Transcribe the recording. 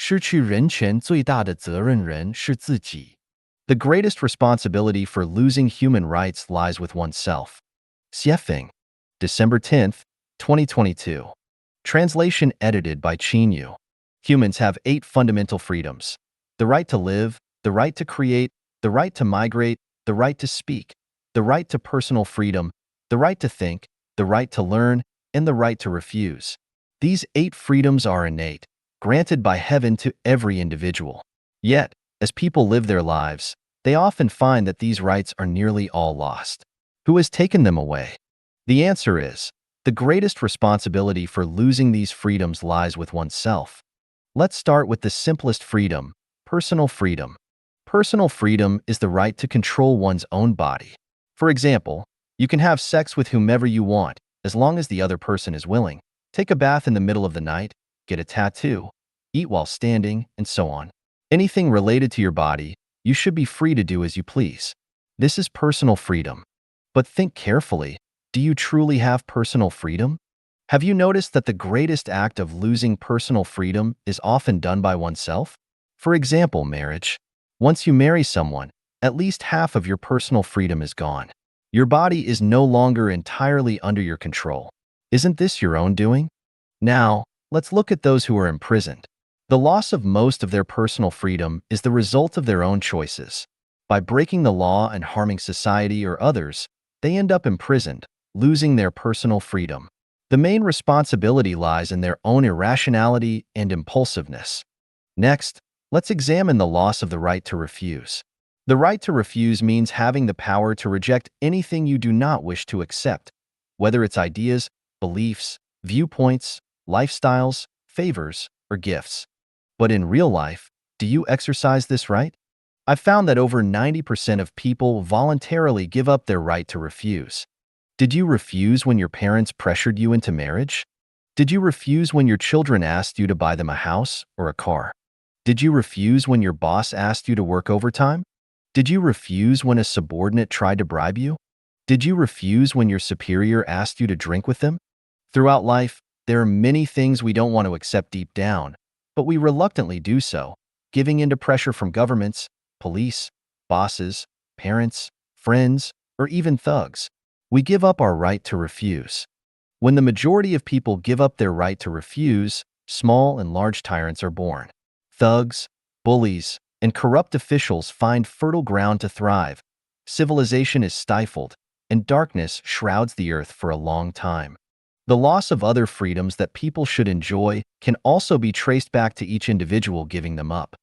失去人权最大的责任人是自己. The greatest responsibility for losing human rights lies with oneself. Xiefeng, December 10th, 2022. Translation edited by Yu. Humans have 8 fundamental freedoms: the right to live, the right to create, the right to migrate, the right to speak, the right to personal freedom, the right to think, the right to learn, and the right to refuse. These 8 freedoms are innate, granted by heaven to every individual. Yet, as people live their lives, they often find that these rights are nearly all lost. Who has taken them away? The answer is, the greatest responsibility for losing these freedoms lies with oneself. Let's start with the simplest freedom: personal freedom. Personal freedom is the right to control one's own body. For example, you can have sex with whomever you want, as long as the other person is willing. Take a bath in the middle of the night, get a tattoo, eat while standing, and so on. Anything related to your body, you should be free to do as you please. This is personal freedom. But think carefully. Do you truly have personal freedom? Have you noticed that the greatest act of losing personal freedom is often done by oneself? For example, marriage. Once you marry someone, at least half of your personal freedom is gone. Your body is no longer entirely under your control. Isn't this your own doing? Now, let's look at those who are imprisoned. The loss of most of their personal freedom is the result of their own choices. By breaking the law and harming society or others, they end up imprisoned, losing their personal freedom. The main responsibility lies in their own irrationality and impulsiveness. Next, let's examine the loss of the right to refuse. The right to refuse means having the power to reject anything you do not wish to accept, whether it's ideas, beliefs, viewpoints, lifestyles, favors, or gifts. But in real life, do you exercise this right? I've found that over 90% of people voluntarily give up their right to refuse. Did you refuse when your parents pressured you into marriage? Did you refuse when your children asked you to buy them a house or a car? Did you refuse when your boss asked you to work overtime? Did you refuse when a subordinate tried to bribe you? Did you refuse when your superior asked you to drink with them? Throughout life, there are many things we don't want to accept deep down, but we reluctantly do so, giving in to pressure from governments, police, bosses, parents, friends, or even thugs. We give up our right to refuse. When the majority of people give up their right to refuse, small and large tyrants are born. Thugs, bullies, and corrupt officials find fertile ground to thrive. Civilization is stifled, and darkness shrouds the earth for a long time. The loss of other freedoms that people should enjoy can also be traced back to each individual giving them up.